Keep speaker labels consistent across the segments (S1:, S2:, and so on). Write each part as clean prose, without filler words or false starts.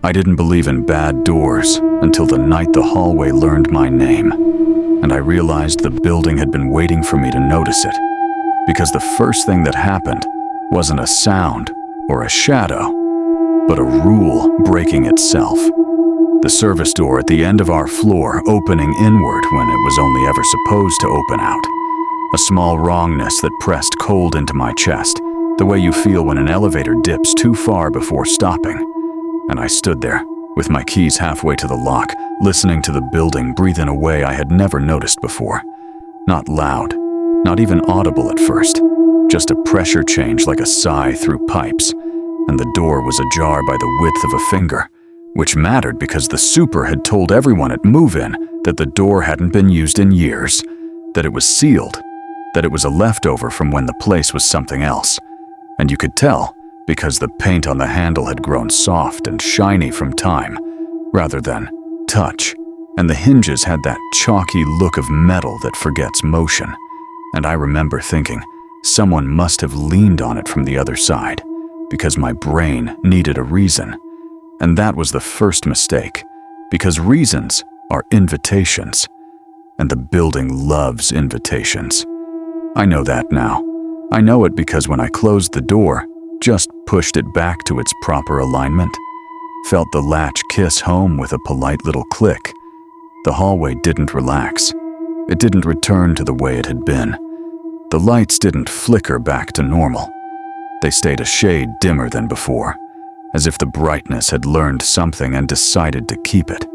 S1: I didn't believe in bad doors until the night the hallway learned my name, and I realized the building had been waiting for me to notice it, because the first thing that happened wasn't a sound or a shadow, but a rule breaking itself. The service door at the end of our floor opening inward when it was only ever supposed to open out. A small wrongness that pressed cold into my chest, the way you feel when an elevator dips too far before stopping. And I stood there, with my keys halfway to the lock, listening to the building breathe in a way I had never noticed before. Not loud, not even audible at first, just a pressure change like a sigh through pipes, and the door was ajar by the width of a finger, which mattered because the super had told everyone at move-in that the door hadn't been used in years, that it was sealed, that it was a leftover from when the place was something else. And you could tell, because the paint on the handle had grown soft and shiny from time, rather than touch, and the hinges had that chalky look of metal that forgets motion. And I remember thinking, someone must have leaned on it from the other side, because my brain needed a reason. And that was the first mistake, because reasons are invitations, and the building loves invitations. I know that now. I know it because when I closed the door, just pushed it back to its proper alignment, felt the latch kiss home with a polite little click, the hallway didn't relax. It didn't return to the way it had been. The lights didn't flicker back to normal. They stayed a shade dimmer than before, as if the brightness had learned something and decided to keep it.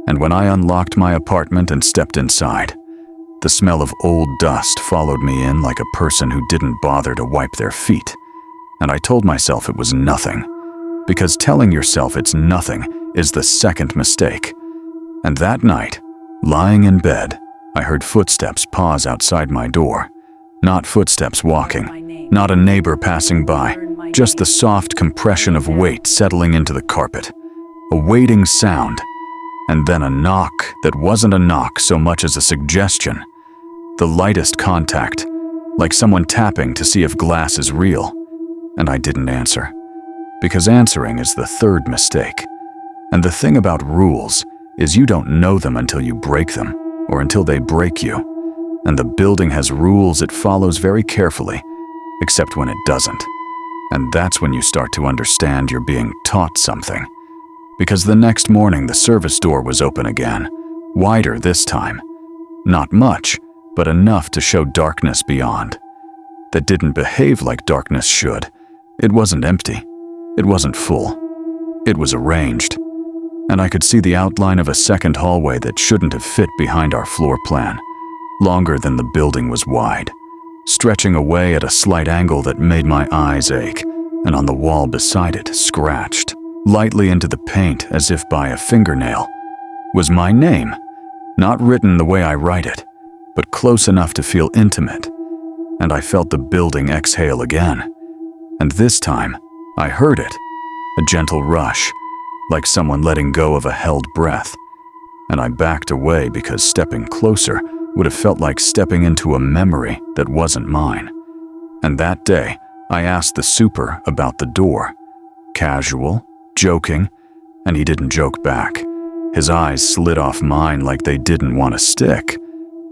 S1: And when I unlocked my apartment and stepped inside, the smell of old dust followed me in like a person who didn't bother to wipe their feet. And I told myself it was nothing, because telling yourself it's nothing is the second mistake. And that night, lying in bed, I heard footsteps pause outside my door. Not footsteps walking, not a neighbor passing by, just the soft compression of weight settling into the carpet. A waiting sound, and then a knock that wasn't a knock so much as a suggestion. The lightest contact, like someone tapping to see if glass is real. And I didn't answer, because answering is the third mistake. And the thing about rules is you don't know them until you break them, or until they break you. And the building has rules it follows very carefully, except when it doesn't. And that's when you start to understand you're being taught something. Because the next morning the service door was open again, wider this time. Not much, but enough to show darkness beyond. That didn't behave like darkness should. It wasn't empty. It wasn't full. It was arranged. And I could see the outline of a second hallway that shouldn't have fit behind our floor plan, longer than the building was wide, stretching away at a slight angle that made my eyes ache, and on the wall beside it, scratched, lightly into the paint as if by a fingernail, was my name, not written the way I write it, but close enough to feel intimate. And I felt the building exhale again. And this time, I heard it, a gentle rush, like someone letting go of a held breath. And I backed away because stepping closer would have felt like stepping into a memory that wasn't mine. And that day, I asked the super about the door. Casual, joking, and he didn't joke back. His eyes slid off mine like they didn't want to stick.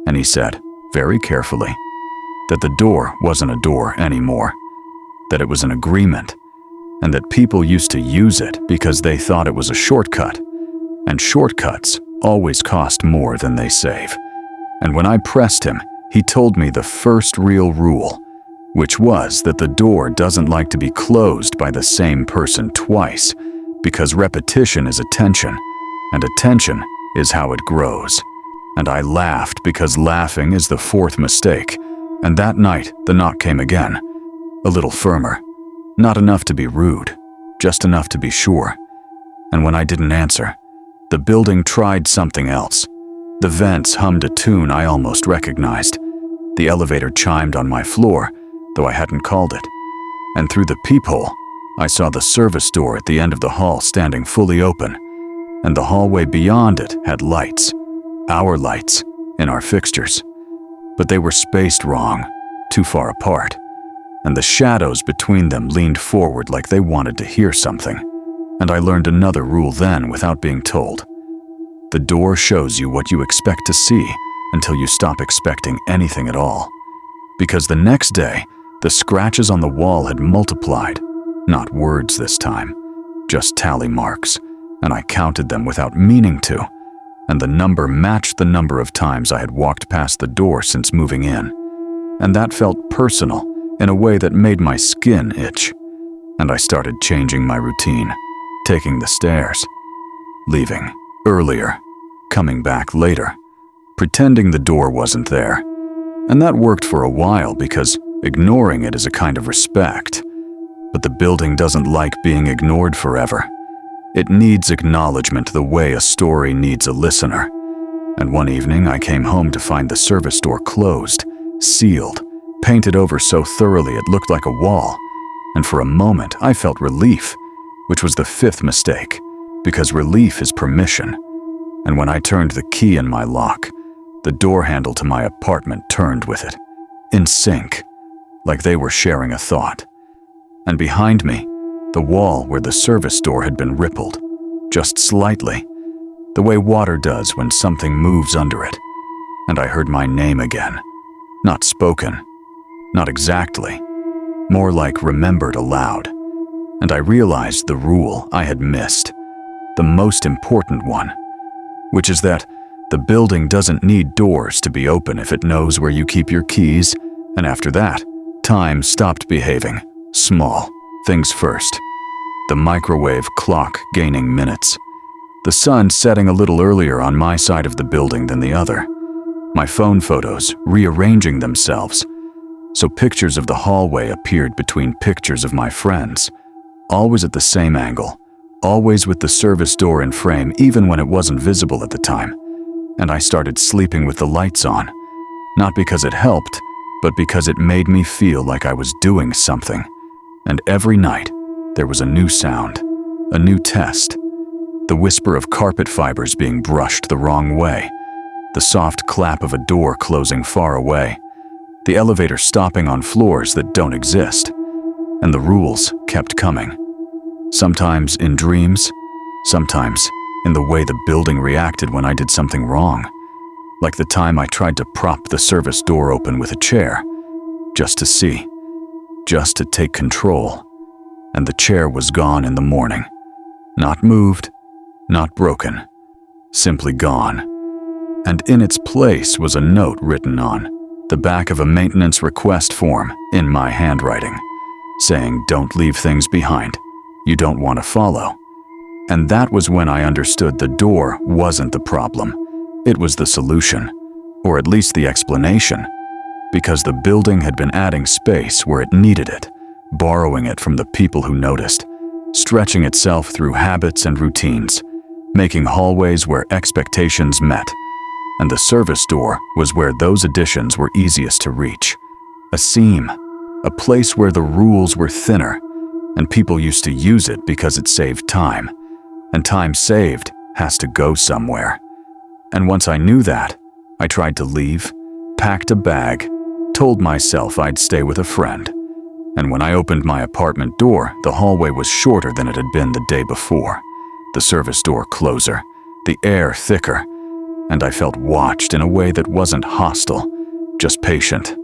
S1: And he said, very carefully, that the door wasn't a door anymore, that it was an agreement, and that people used to use it because they thought it was a shortcut, and shortcuts always cost more than they save. And when I pressed him, he told me the first real rule, which was that the door doesn't like to be closed by the same person twice, because repetition is attention, and attention is how it grows. And I laughed because laughing is the fourth mistake, and that night the knock came again, a little firmer, not enough to be rude, just enough to be sure. And when I didn't answer, the building tried something else. The vents hummed a tune I almost recognized. The elevator chimed on my floor, though I hadn't called it. And through the peephole, I saw the service door at the end of the hall standing fully open, and the hallway beyond it had lights, our lights, in our fixtures. But they were spaced wrong, too far apart, and the shadows between them leaned forward like they wanted to hear something. And I learned another rule then without being told. The door shows you what you expect to see until you stop expecting anything at all. Because the next day, the scratches on the wall had multiplied. Not words this time, just tally marks, and I counted them without meaning to, and the number matched the number of times I had walked past the door since moving in. And that felt personal in a way that made my skin itch. And I started changing my routine, taking the stairs, leaving earlier, coming back later, pretending the door wasn't there. And that worked for a while because ignoring it is a kind of respect. But the building doesn't like being ignored forever. It needs acknowledgement the way a story needs a listener. And one evening I came home to find the service door closed, sealed, painted over so thoroughly it looked like a wall. And for a moment I felt relief, which was the fifth mistake, because relief is permission. And when I turned the key in my lock, the door handle to my apartment turned with it, in sync, like they were sharing a thought. And behind me, the wall where the service door had been rippled, just slightly, the way water does when something moves under it. And I heard my name again, not spoken, not exactly, more like remembered aloud. And I realized the rule I had missed, the most important one, which is that the building doesn't need doors to be open if it knows where you keep your keys, and after that, time stopped behaving. Small things first. The microwave clock gaining minutes. The sun setting a little earlier on my side of the building than the other. My phone photos rearranging themselves. So pictures of the hallway appeared between pictures of my friends. Always at the same angle. Always with the service door in frame even when it wasn't visible at the time. And I started sleeping with the lights on. Not because it helped, but because it made me feel like I was doing something. And every night, there was a new sound, a new test. The whisper of carpet fibers being brushed the wrong way. The soft clap of a door closing far away. The elevator stopping on floors that don't exist. And the rules kept coming. Sometimes in dreams, sometimes in the way the building reacted when I did something wrong. Like the time I tried to prop the service door open with a chair, just to see. Just to take control, and the chair was gone in the morning. Not moved, not broken, simply gone. And in its place was a note written on the back of a maintenance request form in my handwriting, saying, "Don't leave things behind you don't want to follow." And that was when I understood the door wasn't the problem. It was the solution, or at least the explanation. Because the building had been adding space where it needed it, borrowing it from the people who noticed, stretching itself through habits and routines, making hallways where expectations met, and the service door was where those additions were easiest to reach. A seam, a place where the rules were thinner, and people used to use it because it saved time, and time saved has to go somewhere. And once I knew that, I tried to leave, packed a bag, told myself I'd stay with a friend. And when I opened my apartment door, the hallway was shorter than it had been the day before. The service door closer, the air thicker, and I felt watched in a way that wasn't hostile, just patient.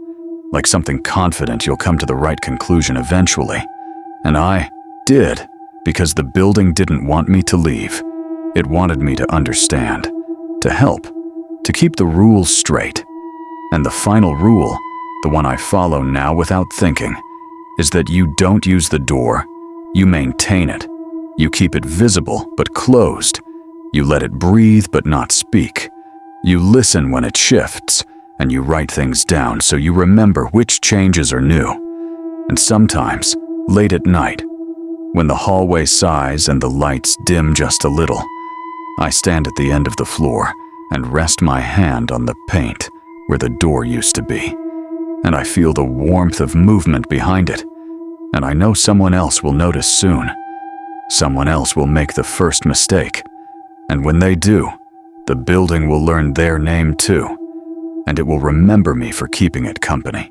S1: Like something confident you'll come to the right conclusion eventually. And I did, because the building didn't want me to leave. It wanted me to understand, to help, to keep the rules straight. And the final rule, the one I follow now without thinking, is that you don't use the door, you maintain it. You keep it visible but closed. You let it breathe but not speak. You listen when it shifts, and you write things down so you remember which changes are new. And sometimes, late at night, when the hallway sighs and the lights dim just a little, I stand at the end of the floor and rest my hand on the paint where the door used to be. And I feel the warmth of movement behind it. And I know someone else will notice soon. Someone else will make the first mistake. And when they do, the building will learn their name too. And it will remember me for keeping it company.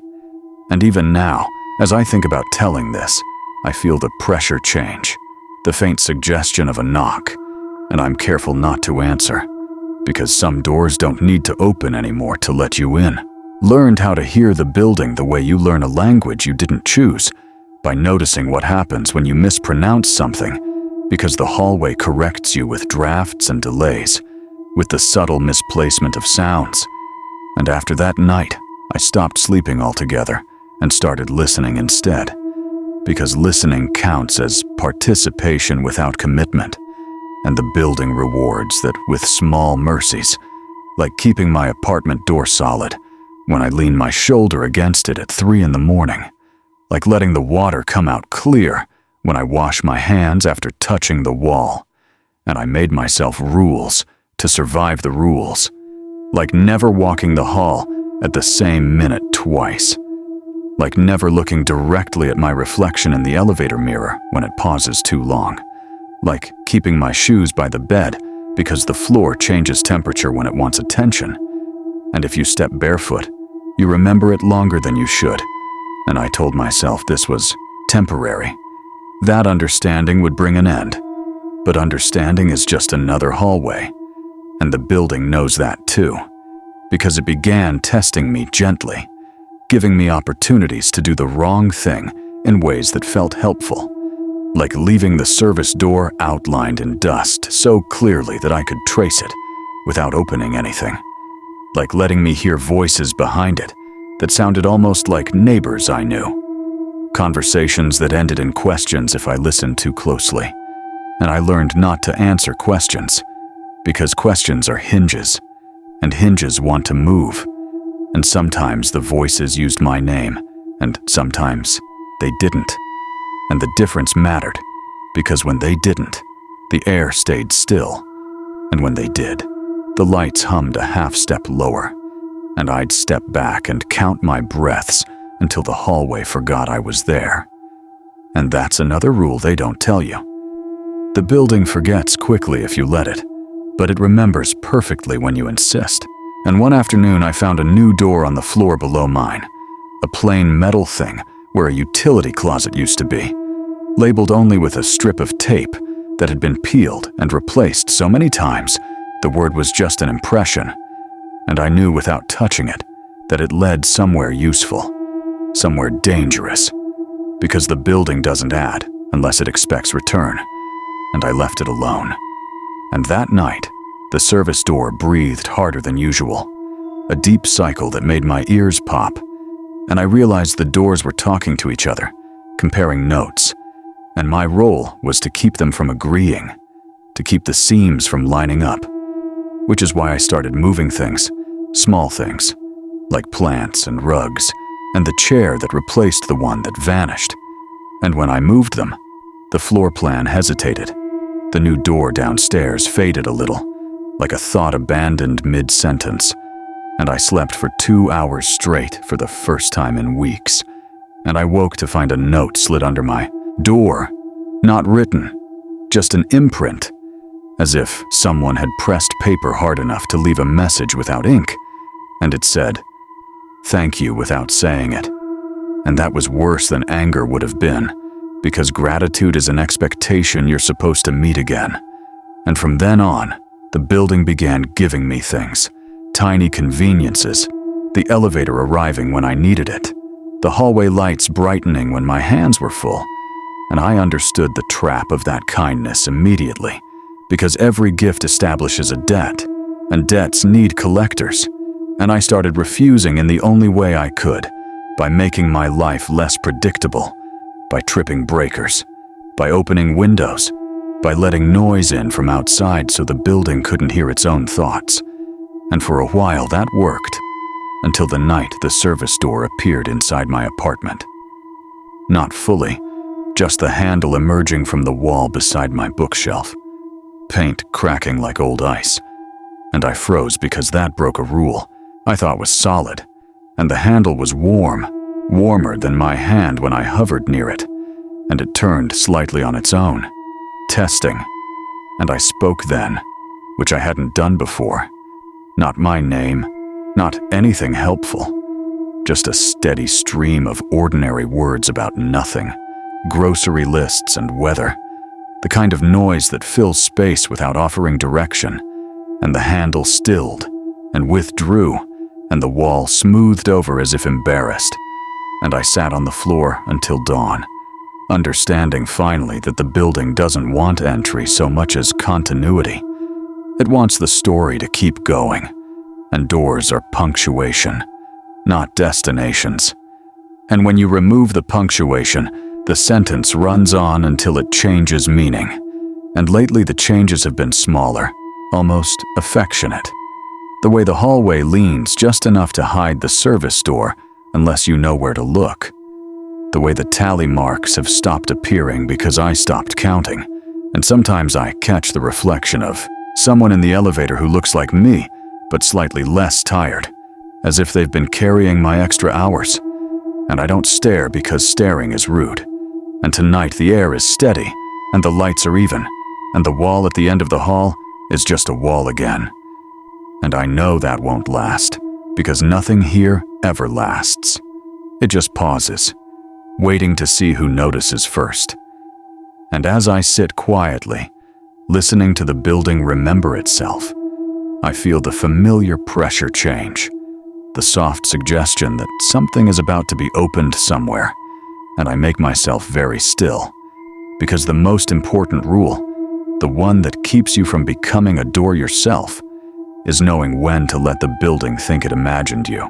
S1: And even now, as I think about telling this, I feel the pressure change. the faint suggestion of a knock, and I'm careful not to answer, because some doors don't need to open anymore to let you in. Learned how to hear the building the way you learn a language you didn't choose, by noticing what happens when you mispronounce something, because the hallway corrects you with drafts and delays, with the subtle misplacement of sounds. And after that night, I stopped sleeping altogether and started listening instead, because listening counts as participation without commitment, and the building rewards that with small mercies, like keeping my apartment door solid when I lean my shoulder against it at 3 in the morning, like letting the water come out clear when I wash my hands after touching the wall, and I made myself rules to survive the rules, like never walking the hall at the same minute twice, like never looking directly at my reflection in the elevator mirror when it pauses too long, like keeping my shoes by the bed because the floor changes temperature when it wants attention, and if you step barefoot, you remember it longer than you should, and I told myself this was temporary. That understanding would bring an end, but understanding is just another hallway, and the building knows that too, because it began testing me gently, giving me opportunities to do the wrong thing in ways that felt helpful, like leaving the service door outlined in dust so clearly that I could trace it without opening anything, like letting me hear voices behind it that sounded almost like neighbors I knew, conversations that ended in questions if I listened too closely, and I learned not to answer questions, because questions are hinges, and hinges want to move, and sometimes the voices used my name, and sometimes they didn't, and the difference mattered, because when they didn't, the air stayed still, and when they did, the lights hummed a half step lower, and I'd step back and count my breaths until the hallway forgot I was there. And that's another rule they don't tell you. The building forgets quickly if you let it, but it remembers perfectly when you insist. And one afternoon I found a new door on the floor below mine, a plain metal thing where a utility closet used to be, labeled only with a strip of tape that had been peeled and replaced so many times the word was just an impression, and I knew without touching it that it led somewhere useful, somewhere dangerous, because the building doesn't add unless it expects return, and I left it alone. And that night, the service door breathed harder than usual, a deep cycle that made my ears pop, and I realized the doors were talking to each other, comparing notes, and my role was to keep them from agreeing, to keep the seams from lining up, which is why I started moving things, small things, like plants and rugs, and the chair that replaced the one that vanished. And when I moved them, the floor plan hesitated. The new door downstairs faded a little, like a thought abandoned mid-sentence, and I slept for 2 hours straight for the first time in weeks, and I woke to find a note slid under my door, not written, just an imprint, as if someone had pressed paper hard enough to leave a message without ink, and it said, "Thank you," without saying it. And that was worse than anger would have been, because gratitude is an expectation you're supposed to meet again. And from then on, the building began giving me things, tiny conveniences, the elevator arriving when I needed it, the hallway lights brightening when my hands were full, and I understood the trap of that kindness immediately, because every gift establishes a debt, and debts need collectors, and I started refusing in the only way I could, by making my life less predictable, by tripping breakers, by opening windows, by letting noise in from outside so the building couldn't hear its own thoughts. And for a while that worked, until the night the service door appeared inside my apartment. Not fully, just the handle emerging from the wall beside my bookshelf, paint cracking like old ice, and I froze because that broke a rule I thought was solid, and the handle was warm, warmer than my hand when I hovered near it, and it turned slightly on its own, testing, and I spoke then, which I hadn't done before. Not my name, not anything helpful, just a steady stream of ordinary words about nothing, grocery lists and weather, the kind of noise that fills space without offering direction, and the handle stilled and withdrew, and the wall smoothed over as if embarrassed, and I sat on the floor until dawn, understanding finally that the building doesn't want entry so much as continuity. It wants the story to keep going, and doors are punctuation, not destinations. And when you remove the punctuation, the sentence runs on until it changes meaning. And lately the changes have been smaller, almost affectionate. The way the hallway leans just enough to hide the service door unless you know where to look. The way the tally marks have stopped appearing because I stopped counting. And sometimes I catch the reflection of someone in the elevator who looks like me, but slightly less tired, as if they've been carrying my extra hours. And I don't stare because staring is rude. And tonight the air is steady, and the lights are even, and the wall at the end of the hall is just a wall again. And I know that won't last, because nothing here ever lasts. It just pauses, waiting to see who notices first. And as I sit quietly, listening to the building remember itself, I feel the familiar pressure change, the soft suggestion that something is about to be opened somewhere, and I make myself very still, because the most important rule, the one that keeps you from becoming a door yourself, is knowing when to let the building think it imagined you.